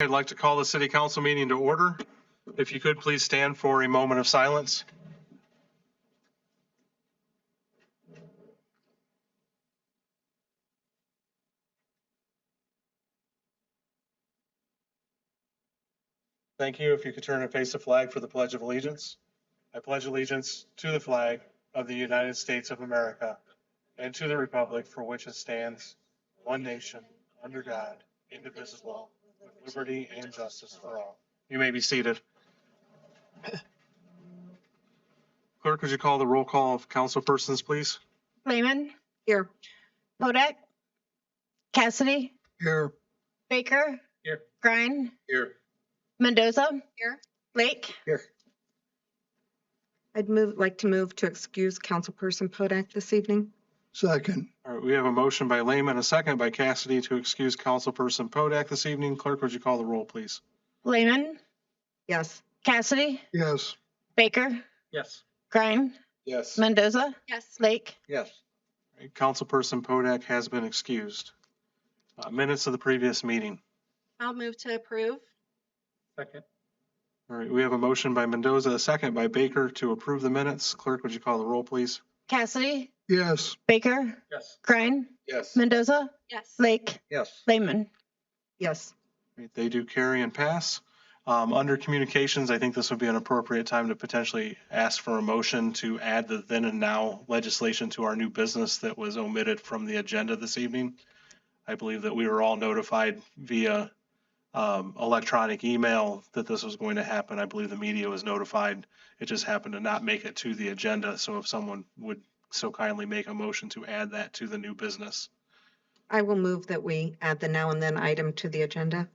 I'd like to call the city council meeting to order. If you could please stand for a moment of silence. Thank you. If you could turn and face the flag for the Pledge of Allegiance. I pledge allegiance to the flag of the United States of America and to the republic for which it stands, one nation, under God, indivisible, with liberty and justice for all. You may be seated. Clerk, would you call the roll call of council persons, please? Lehman, Here. Kodak, Cassidy, Here. Baker, Here. Grine, Here. Mendoza, Here. Lake. Here. I'd like to move to excuse Councilperson Podak this evening. Second. All right, we have a motion by Lehman, a second by Cassidy to excuse councilperson Podak this evening. Clerk, would you call the roll, please? Lehman, Yes. Cassidy, Yes. Baker, Yes. Grine, Yes. Mendoza, Yes. Lake. Yes. Councilperson Podak has been excused. Minutes of the previous meeting. I'll move to approve. Second. All right, we have a motion by Mendoza, a second by Baker to approve the minutes. Clerk, would you call the roll, please? Cassidy, Yes. Baker, Yes. Grine, Yes. Mendoza, Yes. Lake, Yes. Lehman. Yes. They do carry and pass. Under communications, I think this would be an appropriate time to potentially ask for a motion to add the then and now legislation to our new business that was omitted from the agenda this evening. I believe that we were all notified via electronic email that this was going to happen. I believe the media was notified. It just happened to not make it to the agenda. So if someone would so kindly make a motion to add that to the new business. I will move that we add the now and then item to the agenda.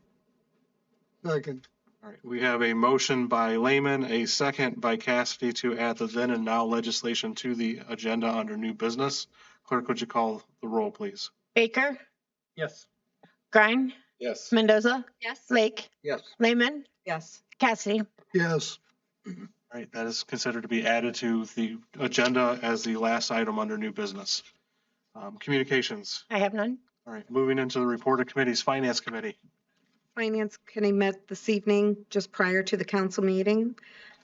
Second. All right, we have a motion by Lehman, a second by Cassidy to add the then and now legislation to the agenda under new business. Clerk, would you call the roll, please? Baker, Yes. Grine, Yes. Mendoza, Yes. Lake, Yes. Lehman, Yes. Cassidy. Yes. All right, that is considered to be added to the agenda as the last item under new business. Communications. I have none. All right, moving into the report of committees, Finance Committee. Finance Committee met this evening just prior to the council meeting.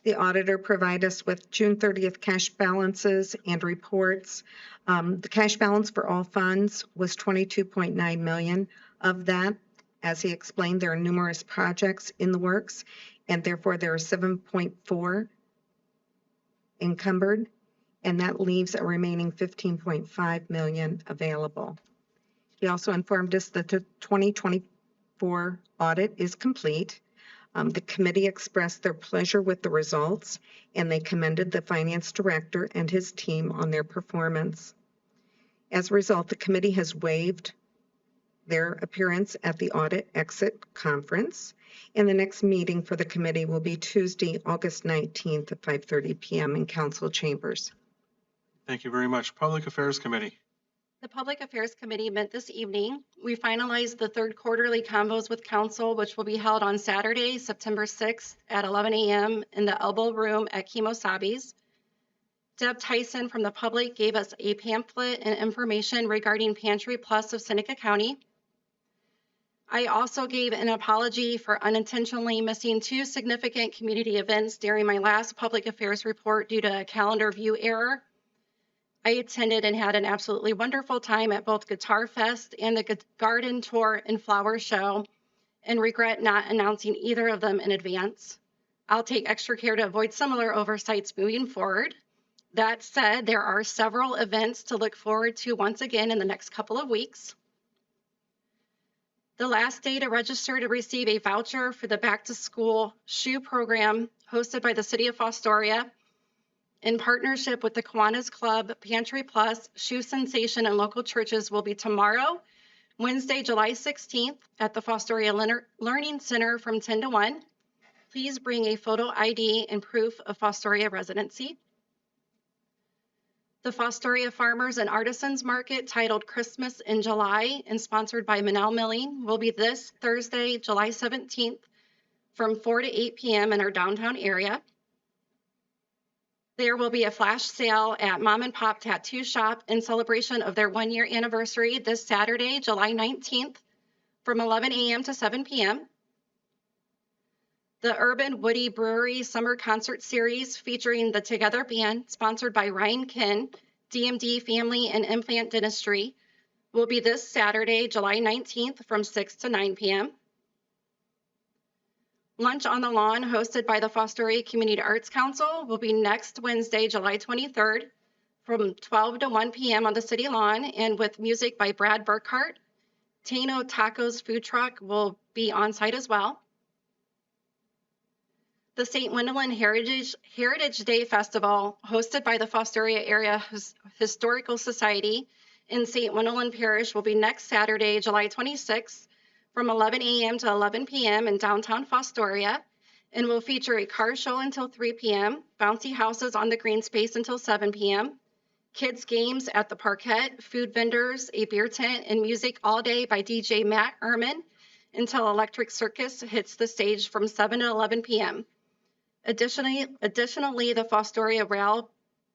The auditor provided us with June 30th cash balances and reports. The cash balance for all funds was $22.9 million. Of that, as he explained, there are numerous projects in the works, and therefore there are 7.4 encumbered, and that leaves a remaining 15.5 million available. He also informed us that the 2024 audit is complete. The committee expressed their pleasure with the results, and they commended the finance director and his team on their performance. As a result, the committee has waived their appearance at the audit exit conference, and the next meeting for the committee will be Tuesday, August 19th at 5:30 p.m. in council chambers. Thank you very much. Public Affairs Committee. The Public Affairs Committee met this evening. We finalized the third quarterly convos with council, which will be held on Saturday, September 6th at 11 a.m. in the Elbow Room at Kemosabe's. Deb Tyson from the public gave us a pamphlet and information regarding Pantry Plus of Seneca County. I also gave an apology for unintentionally missing 2 significant community events during my last public affairs report due to a calendar view error. I attended and had an absolutely wonderful time at both Guitar Fest and the Garden Tour and Flower Show, and regret not announcing either of them in advance. I'll take extra care to avoid similar oversights moving forward. That said, there are several events to look forward to once again in the next couple of weeks. The last day to register to receive a voucher for the Back to School shoe program hosted by the City of Fostoria in partnership with the Kiwanis Club, Pantry Plus, Shoe Sensation, and local churches will be tomorrow, Wednesday, July 16th at the Fostoria Learning Center from 10 to 1. Please bring a photo ID and proof of Fostoria residency. The Fostoria Farmers and Artisans Market, titled Christmas in July and sponsored by Manel Milling, will be this Thursday, July 17th from 4 to 8 p.m. in our downtown area. There will be a flash sale at Mom and Pop Tattoo Shop in celebration of their 1-year anniversary this Saturday, July 19th from 11 a.m. to 7 p.m. The Urban Woody Brewery Summer Concert Series featuring the Together Band, sponsored by Ryan Kin, DMD Family and Implant Dentistry, will be this Saturday, July 19th from 6 to 9 p.m. Lunch on the Lawn, hosted by the Fostoria Community Arts Council, will be next Wednesday, July 23rd from 12 to 1 p.m. on the city lawn, and with music by Brad Burkhart. Tano Tacos food truck will be on site as well. The St. Wendelin Heritage Day Festival, hosted by the Fostoria Area Historical Society in St. Wendelin Parish, will be next Saturday, July 26th from 11 a.m. to 11 p.m. in downtown Fostoria, and will feature a car show until 3 p.m., bouncy houses on the green space until 7 p.m., kids games at the parquet, food vendors, a beer tent, and music all day by DJ Matt Ehrman until Electric Circus hits the stage from 7 to 11 p.m. Additionally, the Fostoria Rail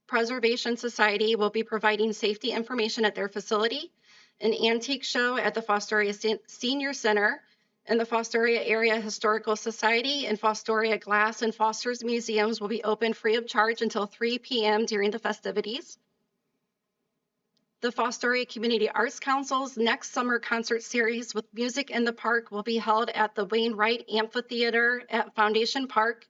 Preservation Society will be providing safety information at their facility, an antique show at the Fostoria Senior Center, and the Fostoria Area Historical Society and Fostoria Glass and Foster's Museums will be open free of charge until 3 p.m. during the festivities. The Fostoria Community Arts Council's next summer concert series with Music in the Park will be held at the Wainwright Amphitheater at Foundation Park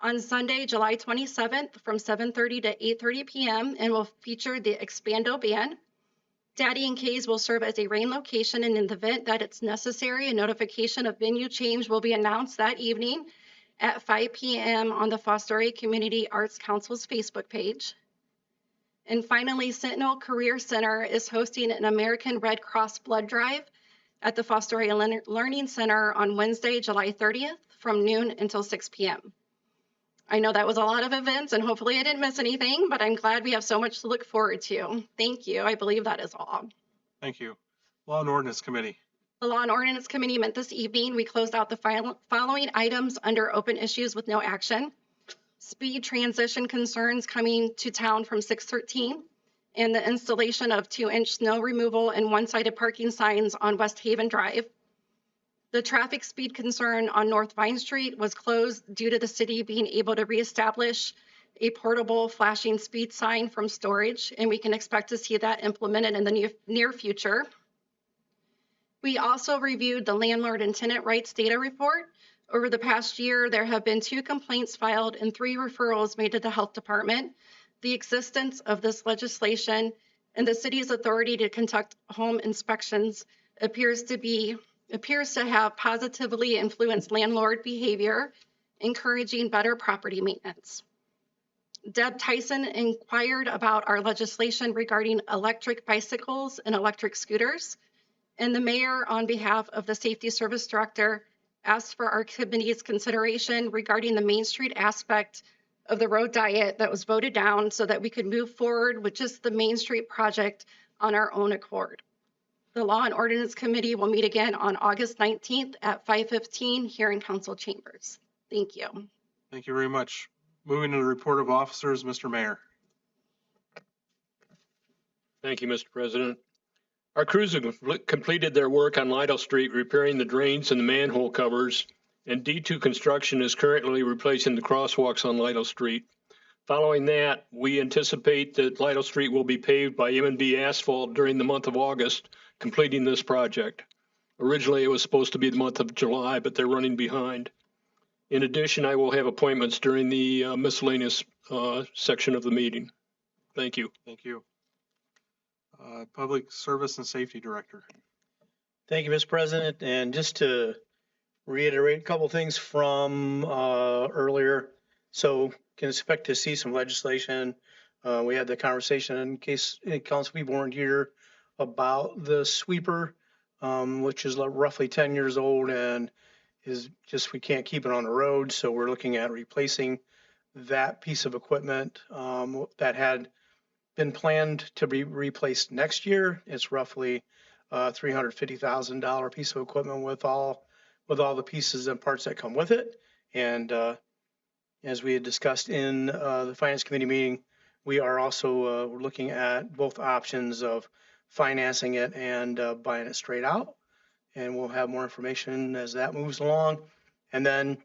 on Sunday, July 27th from 7:30 to 8:30 p.m. and will feature the Expando Band. Daddy and K's will serve as a rain location, and in the event that it's necessary, a notification of venue change will be announced that evening at 5 p.m. on the Fostoria Community Arts Council's Facebook page. And finally, Sentinel Career Center is hosting an American Red Cross blood drive at the Fostoria Learning Center on Wednesday, July 30th from noon until 6 p.m. I know that was a lot of events, and hopefully I didn't miss anything, but I'm glad we have so much to look forward to. Thank you. I believe that is all. Thank you. Law and Ordinance Committee. The Law and Ordinance Committee met this evening. We closed out the following items under open issues with no action. Speed transition concerns coming to town from 613, and the installation of 2-inch snow removal and one-sided parking signs on West Haven Drive. The traffic speed concern on North Vine Street was closed due to the city being able to reestablish a portable flashing speed sign from storage, and we can expect to see that implemented in the near future. We also reviewed the landlord and tenant rights data report. Over the past year, there have been 2 complaints filed and 3 referrals made to the health department. The existence of this legislation and the city's authority to conduct home inspections appears to have positively influenced landlord behavior, encouraging better property maintenance. Deb Tyson inquired about our legislation regarding electric bicycles and electric scooters, and the mayor, on behalf of the Safety Service Director, asked for our committee's consideration regarding the Main Street aspect of the road diet that was voted down so that we could move forward with just the Main Street project on our own accord. The Law and Ordinance Committee will meet again on August 19th at 5:15 here in Council Chambers. Thank you. Thank you very much. Moving to the report of officers, Mr. Mayor. Thank you, Mr. President. Our crews have completed their work on Lytle Street, repairing the drains and the manhole covers, and D2 Construction is currently replacing the crosswalks on Lytle Street. Following that, we anticipate that Lytle Street will be paved by M&B Asphalt during the month of August, completing this project. Originally, it was supposed to be the month of July, but they're running behind. In addition, I will have appointments during the miscellaneous section of the meeting. Thank you. Thank you. Public Service and Safety Director. Thank you, Mr. President. And just to reiterate a couple things from earlier, so can expect to see some legislation. We had the conversation in case council people weren't here about the sweeper, which is roughly 10 years old and is just, we can't keep it on the road. So we're looking at replacing that piece of equipment that had been planned to be replaced next year. It's roughly $350,000 piece of equipment with all the pieces and parts that come with it. And as we had discussed in the Finance Committee meeting, we are also looking at both options of financing it and buying it straight out. And we'll have more information as that moves along. And then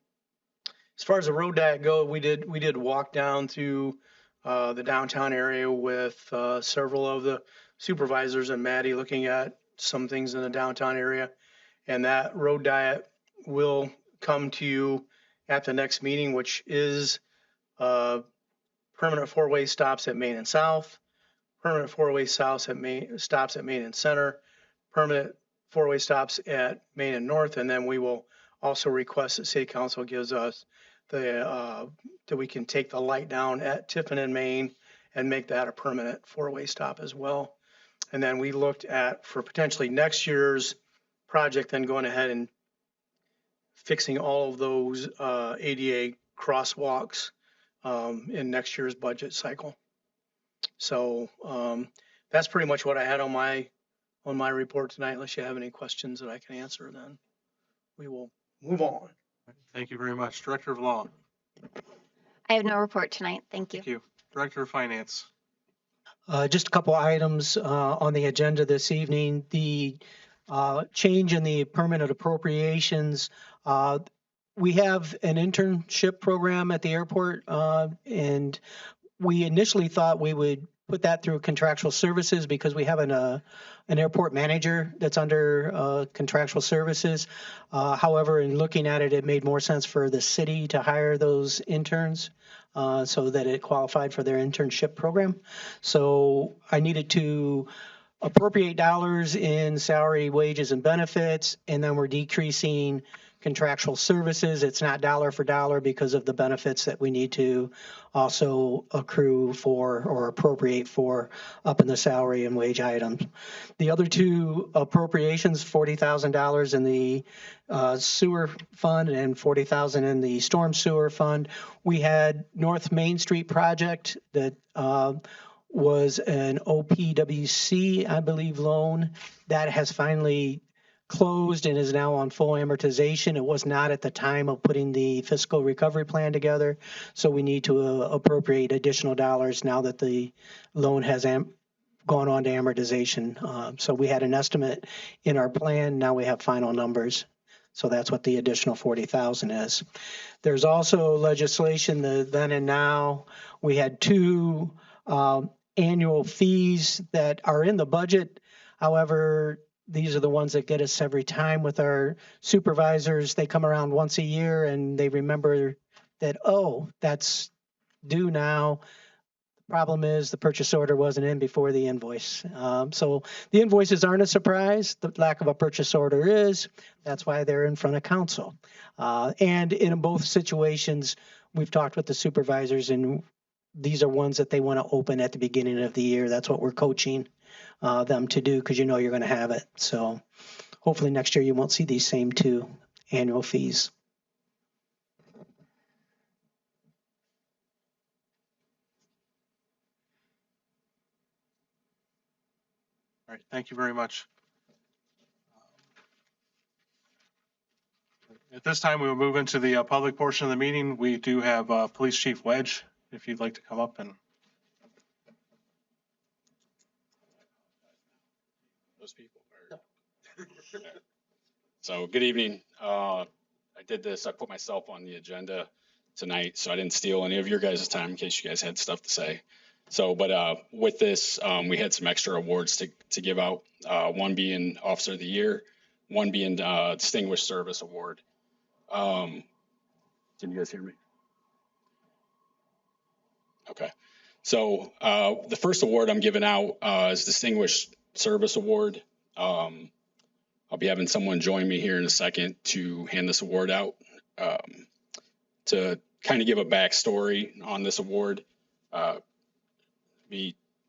As far as the road diet go, we did walk down through the downtown area with several of the supervisors and Maddie looking at some things in the downtown area. And that road diet will come to you at the next meeting, which is permanent four-way stops at Main and South, permanent four-way stops at Main and Center, permanent four-way stops at Main and North, and then we will also request that City Council gives us that we can take the light down at Tiffin and Main and make that a permanent four-way stop as well. And then we looked at, for potentially next year's project, then going ahead and fixing all of those ADA crosswalks in next year's budget cycle. So that's pretty much what I had on my report tonight. Unless you have any questions that I can answer, then we will move on. Thank you very much. Director of Law. I have no report tonight. Thank you. Thank you. Director of Finance. Just a couple items on the agenda this evening. The change in the permanent appropriations. We have an internship program at the airport, and we initially thought we would put that through contractual services because we have an airport manager that's under contractual services. However, in looking at it, it made more sense for the city to hire those interns so that it qualified for their internship program. So I needed to appropriate dollars in salary, wages, and benefits, and then we're decreasing contractual services. It's not dollar for dollar because of the benefits that we need to also accrue for or appropriate for up in the salary and wage items. The other two appropriations, $40,000 in the sewer fund and $40,000 in the storm sewer fund. We had North Main Street project that was an OPWC, I believe, loan that has finally closed and is now on full amortization. It was not at the time of putting the fiscal recovery plan together. So we need to appropriate additional dollars now that the loan has gone on to amortization. So we had an estimate in our plan. Now we have final numbers. So that's what the additional 40,000 is. There's also legislation, the then and now. We had two annual fees that are in the budget. However, these are the ones that get us every time with our supervisors. They come around once a year and they remember that, oh, that's due now. The problem is the purchase order wasn't in before the invoice. So the invoices aren't a surprise. The lack of a purchase order is. That's why they're in front of council. And in both situations, we've talked with the supervisors, and these are ones that they want to open at the beginning of the year. That's what we're coaching them to do, because you know you're going to have it. So hopefully next year you won't see these same two annual fees. All right. Thank you very much. At this time, we will move into the public portion of the meeting. We do have Police Chief Wedge, if you'd like to come up and. Those people. So good evening. I did this. I put myself on the agenda tonight, so I didn't steal any of your guys' time in case you guys had stuff to say. So, but with this, we had some extra awards to give out. One being Officer of the Year, one being Distinguished Service Award. Can you guys hear me? Okay. So the first award I'm giving out is Distinguished Service Award. I'll be having someone join me here in a second to hand this award out. To kind of give a backstory on this award,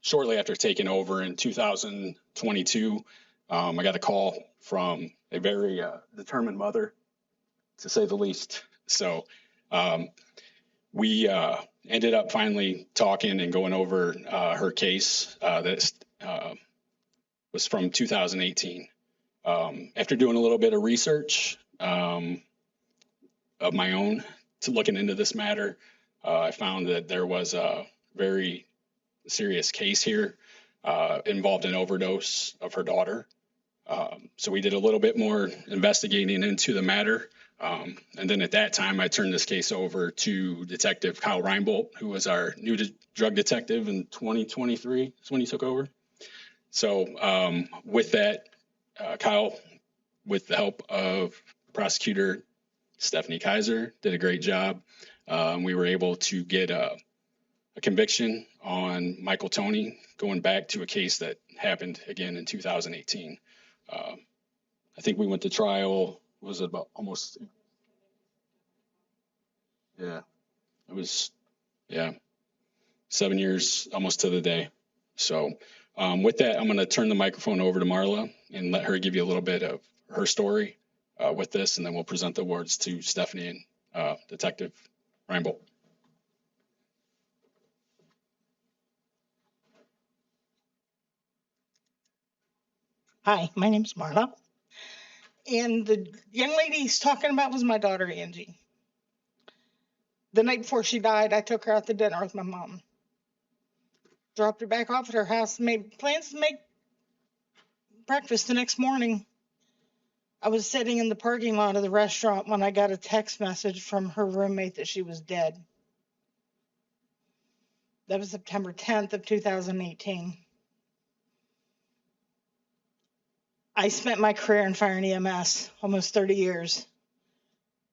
shortly after taking over in 2022, I got a call from a very determined mother, to say the least. So we ended up finally talking and going over her case that was from 2018. After doing a little bit of research of my own to looking into this matter, I found that there was a very serious case here involved an overdose of her daughter. So we did a little bit more investigating into the matter. And then at that time, I turned this case over to Detective Kyle Reinbolt, who was our new drug detective in 2023 is when he took over. So with that, Kyle, with the help of prosecutor Stephanie Kaiser, did a great job. We were able to get a conviction on Michael Toney, going back to a case that happened again in 2018. I think we went to trial, was it about almost, yeah, it was, yeah, 7 years almost to the day. So with that, I'm going to turn the microphone over to Marla and let her give you a little bit of her story with this, and then we'll present the awards to Stephanie and Detective Reinbolt. Hi, my name's Marla. And the young lady he's talking about was my daughter, Angie. The night before she died, I took her out to dinner with my mom. Dropped her back off at her house, made plans to make breakfast the next morning. I was sitting in the parking lot of the restaurant when I got a text message from her roommate that she was dead. That was September 10th of 2018. I spent my career in fire and EMS, almost 30 years.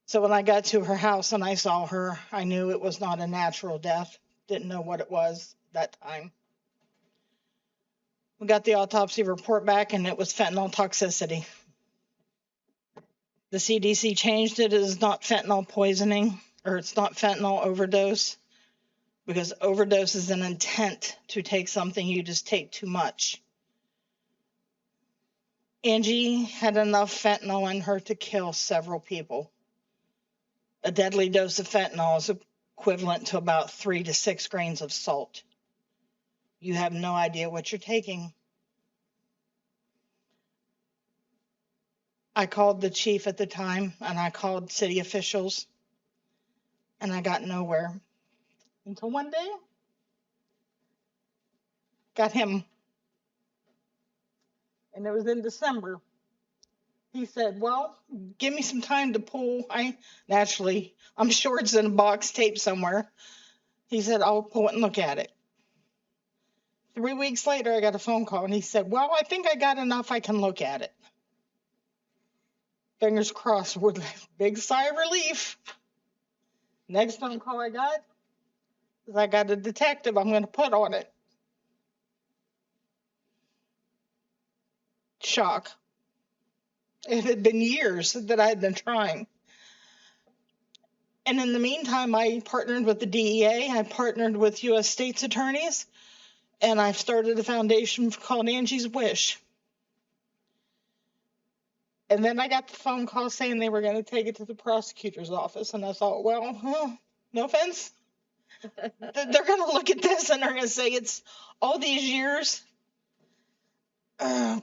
So when I got to her house and I saw her, I knew it was not a natural death. Didn't know what it was that time. We got the autopsy report back and it was fentanyl toxicity. The CDC changed it as not fentanyl poisoning, or it's not fentanyl overdose, because overdose is an intent to take something you just take too much. Angie had enough fentanyl in her to kill several people. A deadly dose of fentanyl is equivalent to about 3 to 6 grains of salt. You have no idea what you're taking. I called the chief at the time and I called city officials and I got nowhere until one day got him, and it was in December. He said, well, give me some time to pull. I'm sure it's in a box taped somewhere. He said, I'll pull it and look at it. 3 weeks later, I got a phone call and he said, well, I think I got enough. I can look at it. Fingers crossed with a big sigh of relief. Next phone call I got is I got a detective I'm going to put on it. Shock. It had been years that I had been trying. And in the meantime, I partnered with the DEA. I partnered with U.S. state's attorneys. And I've started a foundation called Angie's Wish. And then I got the phone call saying they were going to take it to the prosecutor's office. And I thought, well, no offense. They're going to look at this and they're going to say it's all these years.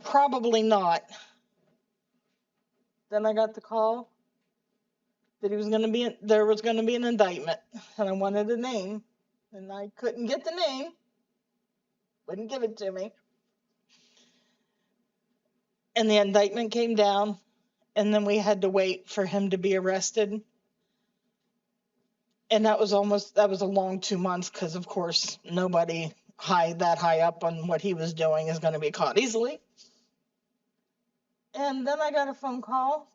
Probably not. Then I got the call that there was going to be an indictment. And I wanted a name. And I couldn't get the name. Wouldn't give it to me. And the indictment came down. And then we had to wait for him to be arrested. And that was a long 2 months because, of course, nobody that high up on what he was doing is going to be caught easily. And then I got a phone call.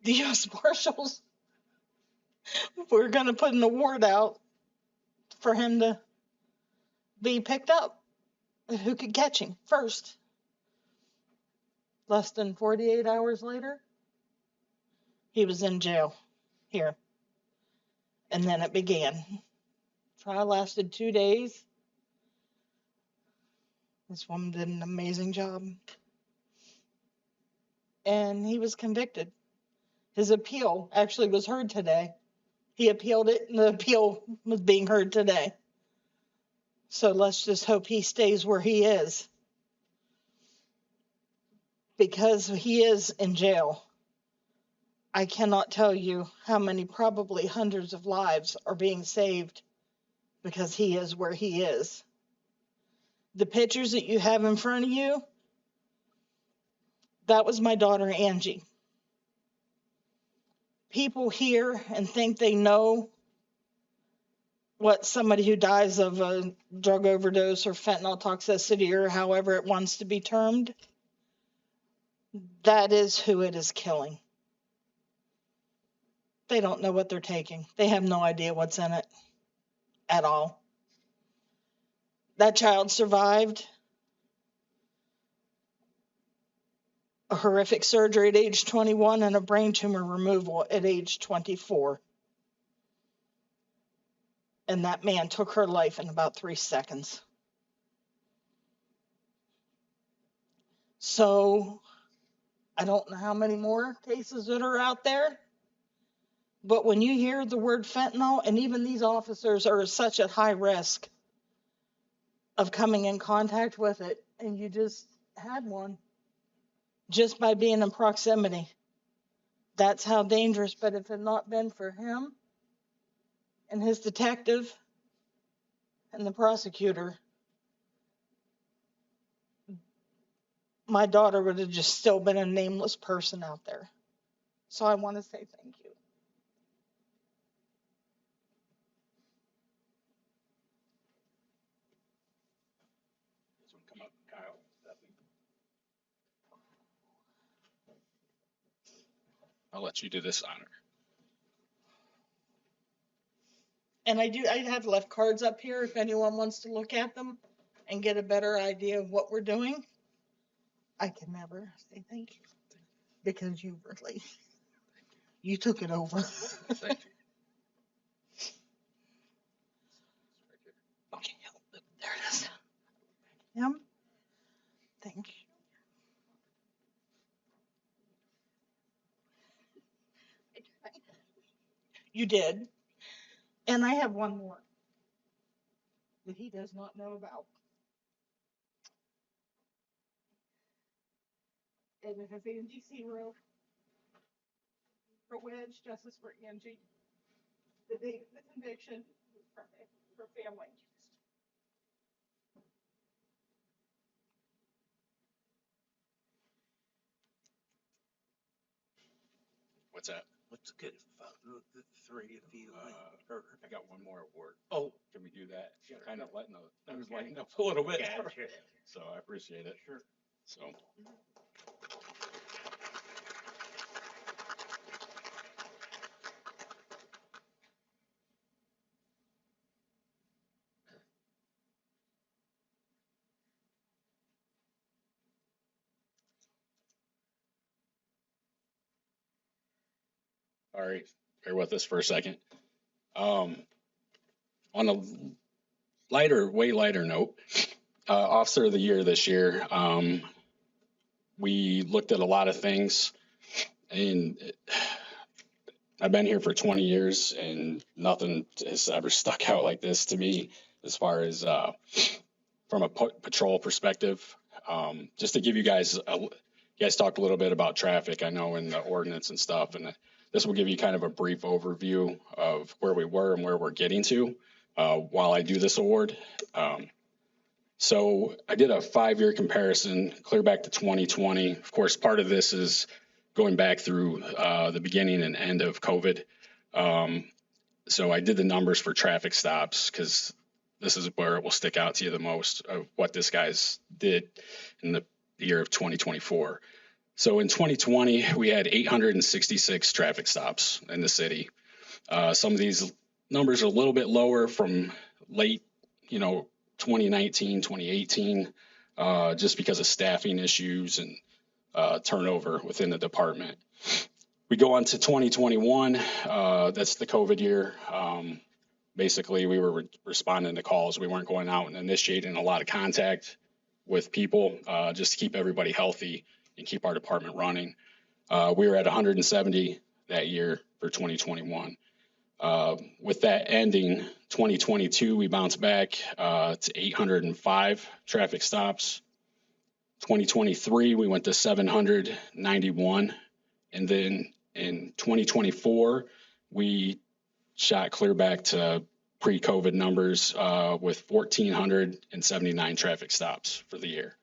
The U.S. Marshals were going to put an award out for him to be picked up. Who could catch him first? Less than 48 hours later, he was in jail here. And then it began. Trial lasted 2 days. This woman did an amazing job. And he was convicted. His appeal actually was heard today. He appealed it, and the appeal was being heard today. So let's just hope he stays where he is. Because he is in jail, I cannot tell you how many, probably hundreds of lives are being saved because he is where he is. The pictures that you have in front of you, that was my daughter, Angie. people hear and think they know what somebody who dies of a drug overdose or fentanyl toxicity or however it wants to be termed, that is who it is killing. They don't know what they're taking. They have no idea what's in it at all. That child survived a horrific surgery at age 21 and a brain tumor removal at age 24. And that man took her life in about 3 seconds. So I don't know how many more cases that are out there, but when you hear the word fentanyl, and even these officers are such at high risk of coming in contact with it, and you just had one just by being in proximity. That's how dangerous. But if it had not been for him and his detective and the prosecutor, my daughter would have just still been a nameless person out there. So I want to say thank you. Come up, Kyle. I'll let you do this honor. And I have left cards up here if anyone wants to look at them and get a better idea of what we're doing. I can never say thank you because you took it over. Thank you. Okay, there it is. Him. Thank you. You did. And I have one more that he does not know about. And it is Angie Zero for Wedge, Justice for Angie. The date of the conviction for family. What's that? What's good? The three of you. I got one more award. Oh, Can we do that? Sure. Kind of I was lighting up a little bit. gotcha. So I appreciate it. Sure. So. All right, bear with us for a second. On a way lighter note, Officer of the Year this year, we looked at a lot of things, and I've been here for 20 years, and nothing has ever stuck out like this to me as far as from a patrol perspective. Just to give you guys, you guys talked a little bit about traffic, I know, in the ordinance and stuff, and this will give you kind of a brief overview of where we were and where we're getting to while I do this award. So I did a 5-year comparison, clear back to 2020. Of course, part of this is going back through the beginning and end of COVID. So I did the numbers for traffic stops because this is where it will stick out to you the most of what this guy's did in the year of 2024. So in 2020, we had 866 traffic stops in the city. Some of these numbers are a little bit lower from late, 2019, 2018, just because of staffing issues and turnover within the department. We go on to 2021, that's the COVID year. Basically, we were responding to calls. We weren't going out and initiating a lot of contact with people just to keep everybody healthy and keep our department running. We were at 170 that year for 2021. With that ending, 2022, we bounced back to 805 traffic stops. 2023, we went to 791. And then in 2024, we shot clear back to pre-COVID numbers with 1,479 traffic stops for the year.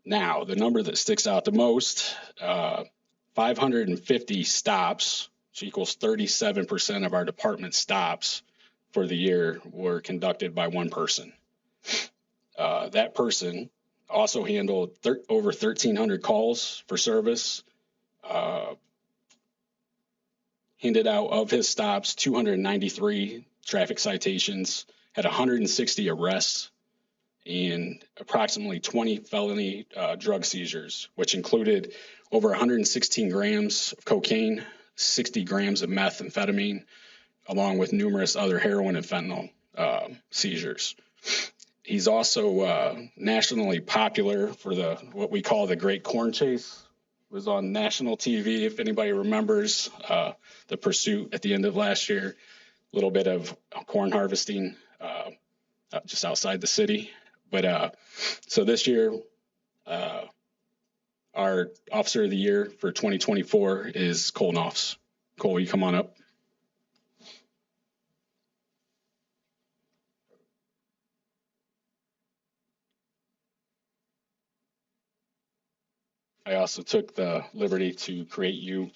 Now, the number that sticks out the most, 550 stops which equals 37% of our department stops for the year, were conducted by one person. That person also handled over 1,300 calls for service, handed out of his stops 293 traffic citations, had 160 arrests, and approximately 20 felony drug seizures, which included over 116 grams of cocaine, 60 grams of methamphetamine, along with numerous other heroin and fentanyl seizures. He's also nationally popular for what we call the Great Corn Chase. It was on national TV, if anybody remembers the pursuit at the end of last year. A little bit of corn harvesting just outside the city. But so this year, our Officer of the Year for 2024 is Cole Knopfs. Cole, you come on up. I also took the liberty to create you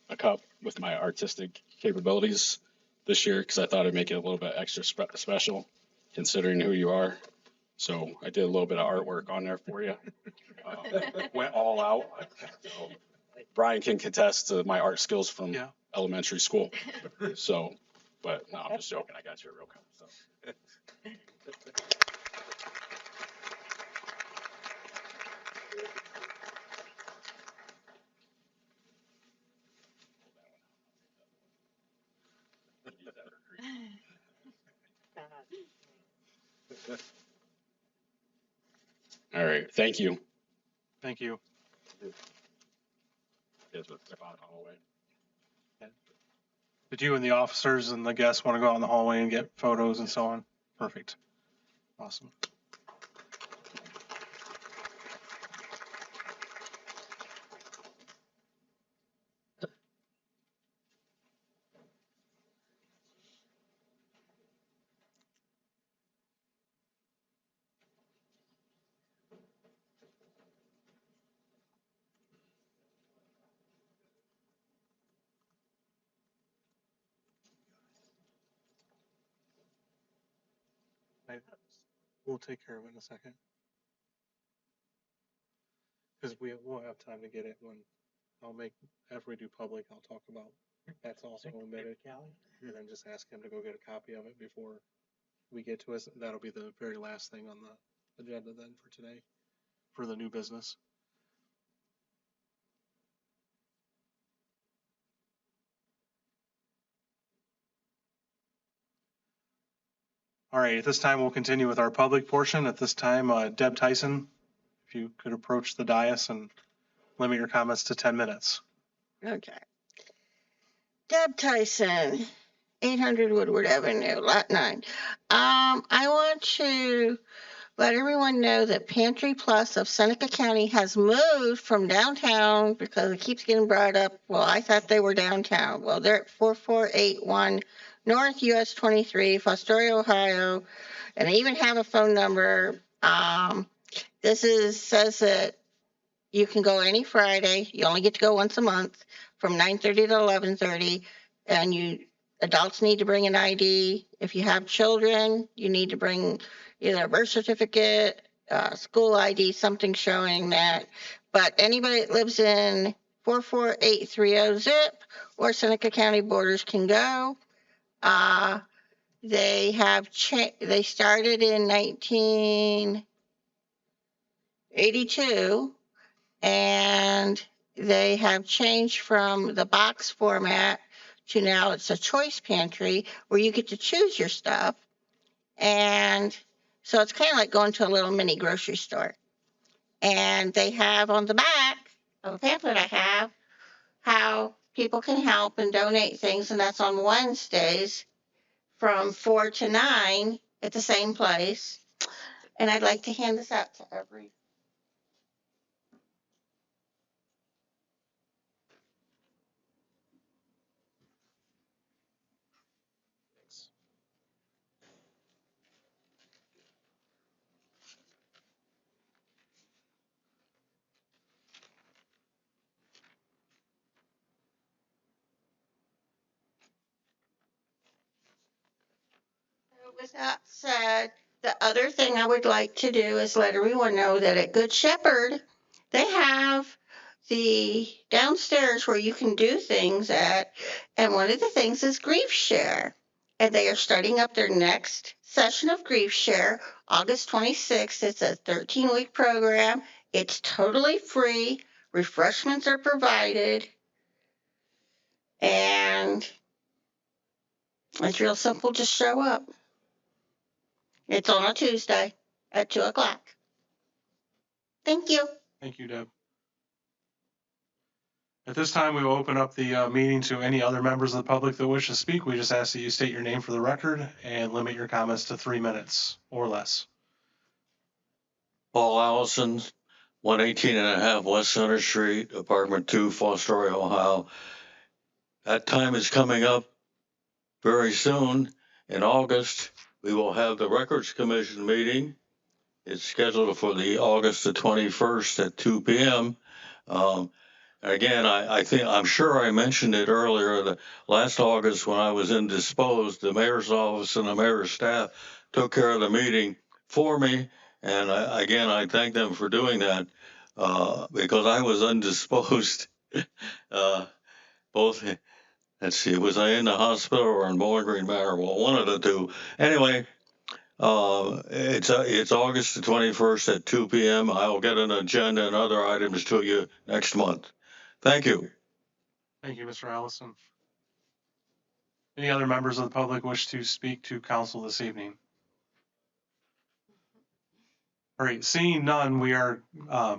a cup with my artistic capabilities this year because I thought it'd make it a little bit extra special considering who you are. So I did a little bit of artwork on there for you. Went all out. So Brian can contest to my art skills from elementary school. So, but no, I'm just joking. I got you a real cup. So. All right. Thank you. Thank you. Did you and the officers and the guests want to go out in the hallway and get photos and so on? Perfect. Awesome. We'll take care of it in a second. Because we'll have time to get it when after we do public, I'll talk about that's also omitted. And then just ask him to go get a copy of it before we get to us. That'll be the very last thing on the agenda then for today, for the new business. All right, at this time, we'll continue with our public portion. At this time, Deb Tyson, if you could approach the dais and limit your comments to 10 minutes. Okay. Deb Tyson, 800 Woodward Avenue, Lot 9. I want to let everyone know that Pantry Plus of Seneca County has moved from downtown because it keeps getting brought up. Well, I thought they were downtown. Well, they're at 4481 North US 23, Fostoria, Ohio, and I even have a phone number. Says that you can go any Friday. You only get to go once a month from 9:30 to 11:30, and adults need to bring an ID. If you have children, you need to bring either a birth certificate, school ID, something showing that. But anybody that lives in 44830 zip or Seneca County borders can go. They started in 1982, and they have changed from the box format to now it's a choice pantry where you get to choose your stuff. And so it's kind of like going to a little mini grocery store. And they have on the back of a pamphlet I have how people can help and donate things, and that's on Wednesdays from 4 to 9 at the same place. And I'd like to hand this out to every. With that said, the other thing I would like to do is let everyone know that at Good Shepherd, they have the downstairs where you can do things at, and one of the things is Grief Share. And they are starting up their next session of Grief Share August 26th. It's a 13-week program. It's totally free. Refreshments are provided. And it's real simple. Just show up. It's on a Tuesday at 2:00. Thank you. Thank you, Deb. At this time, we will open up the meeting to any other members of the public that wish to speak. We just ask that you state your name for the record and limit your comments to 3 minutes or less. Paul Allison, 118 and a half West Center Street, apartment 2, Fostoria, Ohio. That time is coming up very soon. In August, we will have the Records Commission meeting. It's scheduled for the August the 21st at 2 p.m. Again, I'm sure I mentioned it earlier. The last August when I was indisposed, the mayor's office and the mayor's staff took care of the meeting for me. And I thank them for doing that because I was indisposed. Both, let's see, was I in the hospital or in Bowling Green Manor? Well, one of the two. Anyway, it's August the 21st at 2 p.m. I'll get an agenda and other items to you next month. Thank you. Thank you, Mr. Allison. Any other members of the public wish to speak to council this evening? All right, seeing none, we are, I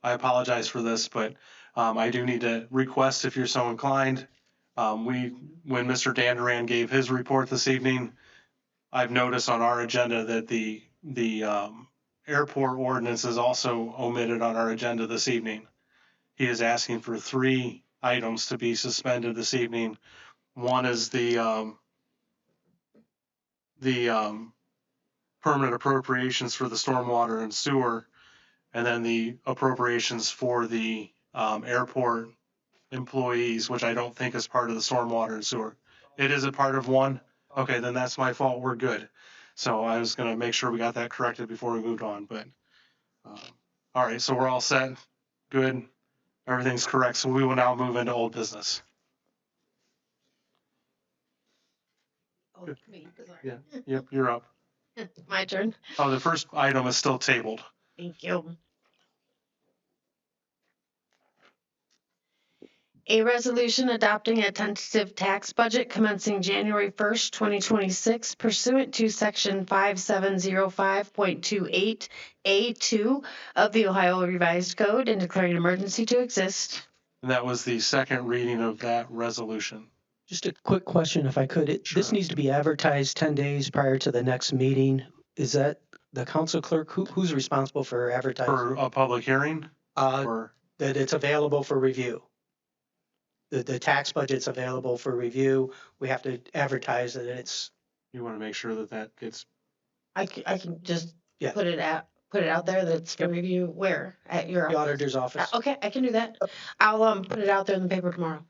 apologize for this, but I do need to request if you're so inclined. When Mr. Danduran gave his report this evening, I've noticed on our agenda that the airport ordinance is also omitted on our agenda this evening. He is asking for 3 items to be suspended this evening. One is the permanent appropriations for the stormwater and sewer, and then the appropriations for the airport employees, which I don't think is part of the stormwater and sewer. It is a part of one? Okay, then that's my fault. We're good. So I was going to make sure we got that corrected before we moved on, but all right, so we're all set. Good. Everything's correct. So we will now move into old business. Oh, me, sorry. Yeah. Yep, you're up. My turn. Oh, the first item is still tabled. Thank you. A resolution adopting a tentative tax budget commencing January 1st, 2026 pursuant to section 5705.28A2 of the Ohio Revised Code and declaring an emergency to exist. And that was the second reading of that resolution. Just a quick question, if I could. Sure. This needs to be advertised 10 days prior to the next meeting. Is that the council clerk? Who's responsible for advertising? For a public hearing? Or That it's available for review. The tax budget's available for review. We have to advertise that it's. You want to make sure that that gets. I can just Yeah. put it out there that it's for review where? At your The office? auditor's office. Okay, I can do that. I'll put it out there in the paper tomorrow.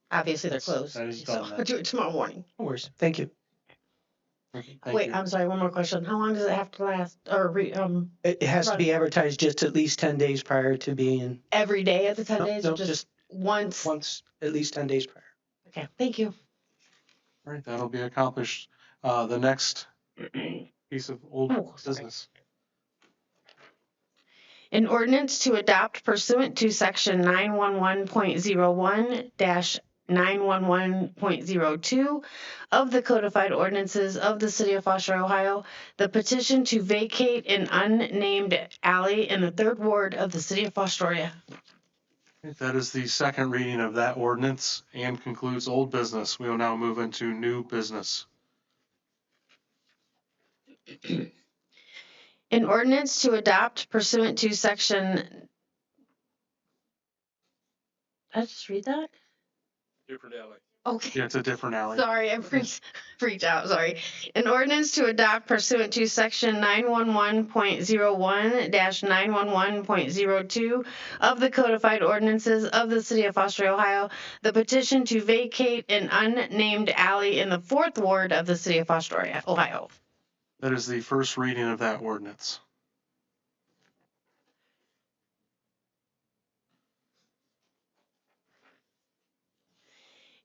Obviously, they're closed. That is So done I'll do it tomorrow morning. No worries. Thank you. Thank Wait, you. I'm sorry, one more question. How long does it have to last? Or It has to be advertised just at least 10 days prior to being. every day of the 10 No, days? no, Or just once? Once, at least 10 days prior. Okay, thank you. All right, that'll be accomplished. The next piece of old sorry. business. An ordinance to adopt pursuant to section 911.01-911.02 of the codified ordinances of the city of Fostoria, Ohio, the petition to vacate an unnamed alley in the 3rd ward of the city of Fostoria. That is the second reading of that ordinance and concludes old business. We will now move into new business. An ordinance to adopt pursuant to section. Did I just read that? Different alley. Okay. Yeah, it's a different alley. Sorry, I freaked out. Sorry. An ordinance to adopt pursuant to section 911.01-911.02 of the codified ordinances of the city of Fostoria, Ohio, the petition to vacate an unnamed alley in the 4th ward of the city of Fostoria, Ohio. That is the first reading of that ordinance.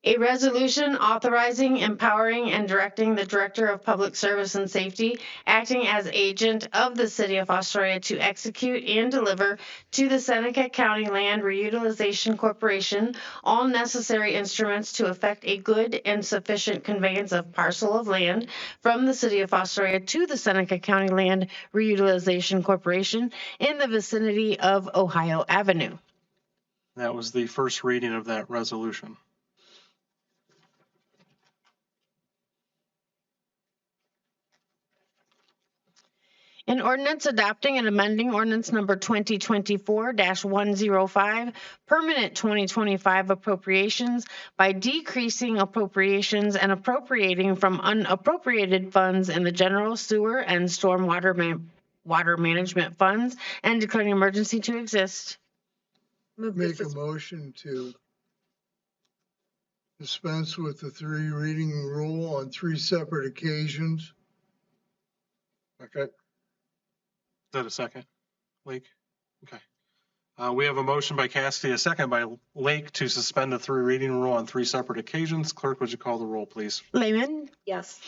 A resolution authorizing, empowering, and directing the Director of Public Service and Safety, acting as agent of the City of Fostoria, to execute and deliver to the Seneca County Land Reutilization Corporation all necessary instruments to effect a good and sufficient conveyance of parcel of land from the City of Fostoria to the Seneca County Land Reutilization Corporation in the vicinity of Ohio Avenue. That was the first reading of that resolution. An ordinance adopting and amending ordinance number 2024-105, permanent 2025 appropriations by decreasing appropriations and appropriating from unappropriated funds in the general sewer and stormwater water management funds and declaring an emergency to exist. Move Make this a motion to dispense with the 3 reading rule on 3 separate occasions. Okay. Is that a second, Lake? Okay. We have a motion by Cassidy, a second by Lake to suspend the 3 reading rule on 3 separate occasions. Clerk, would you call the roll, please? Lehman, Yes.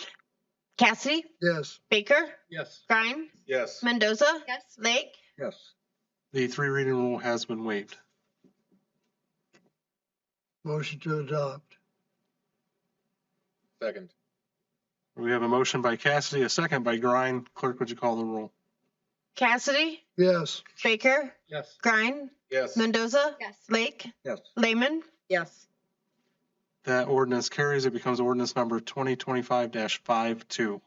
Cassidy, Yes. Baker, Yes. Grine, Yes. Mendoza, Yes. Lake. Yes. The 3 reading rule has been waived. Motion to adopt. Second. We have a motion by Cassidy, a second by Grine. Clerk, would you call the roll? Cassidy, Yes. Baker, Yes. Grine, Yes. Mendoza, Yes. Lake, Yes. Lehman. Yes. That ordinance carries. It becomes ordinance number 2025-52.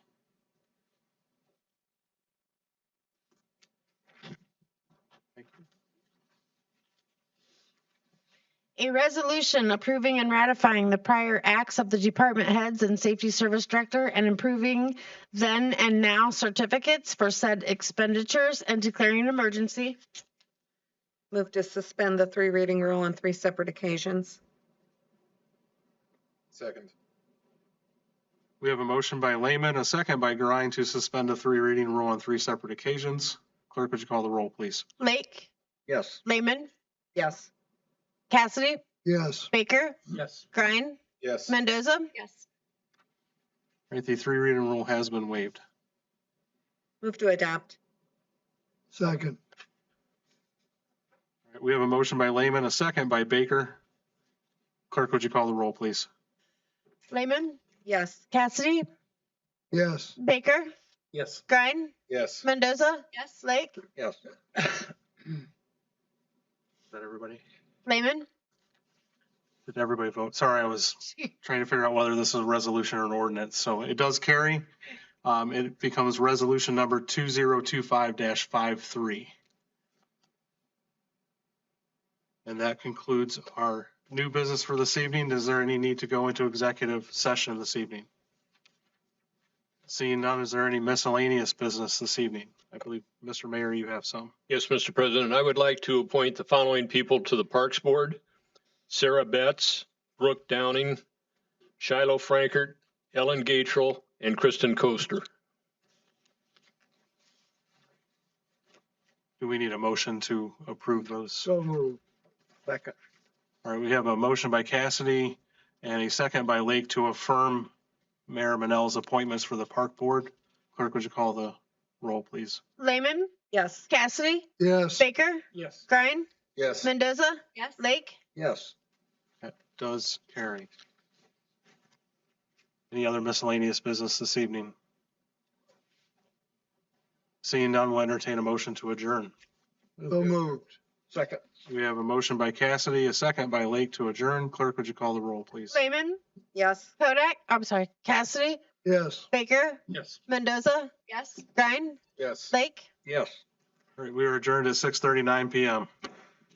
A resolution approving and ratifying the prior acts of the department heads and safety service director and improving then and now certificates for said expenditures and declaring an emergency. Move to suspend the 3 reading rule on 3 separate occasions. Second. We have a motion by Lehman, a second by Grine to suspend the 3 reading rule on 3 separate occasions. Clerk, would you call the roll, please? Lake, Yes. Lehman, Yes. Cassidy, Yes. Baker, Yes. Grine, Yes. Mendoza. Yes. Right, the 3 reading rule has been waived. Move to adopt. Second. All right, we have a motion by Lehman, a second by Baker. Clerk, would you call the roll, please? Lehman, Yes. Cassidy, Yes. Baker, Yes. Grine, Yes. Mendoza, Yes. Lake, Yes. Is that everybody? Lehman. Did everybody vote? Sorry, I was trying to figure out whether this is a resolution or an ordinance. So it does carry. It becomes resolution number 2025-53. And that concludes our new business for this evening. Is there any need to go into executive session this evening? Seeing none, is there any miscellaneous business this evening? I believe, Mr. Mayor, you have some. Yes, Mr. President, I would like to appoint the following people to the Parks Board: Sarah Betts, Brooke Downing, Shiloh Frankert, Ellen Gatrell, and Kristen Coaster. Do we need a motion to approve those? So moved. Second. All right, we have a motion by Cassidy and a second by Lake to affirm Mayor Manel's appointments for the Park Board. Clerk, would you call the roll, please? Lehman, Yes. Cassidy, Yes. Baker, Yes. Grine, Yes. Mendoza, Yes. Lake. Yes. That does carry. Any other miscellaneous business this evening? Seeing none, we'll entertain a motion to adjourn. So moved. Second. We have a motion by Cassidy, a second by Lake to adjourn. Clerk, would you call the roll, please? Lehman, Yes. Kodak, I'm sorry, Cassidy, Yes. Baker, Yes. Mendoza, Yes. Grine, Yes. Lake. Yes. All right, we are adjourned at 6:39 PM.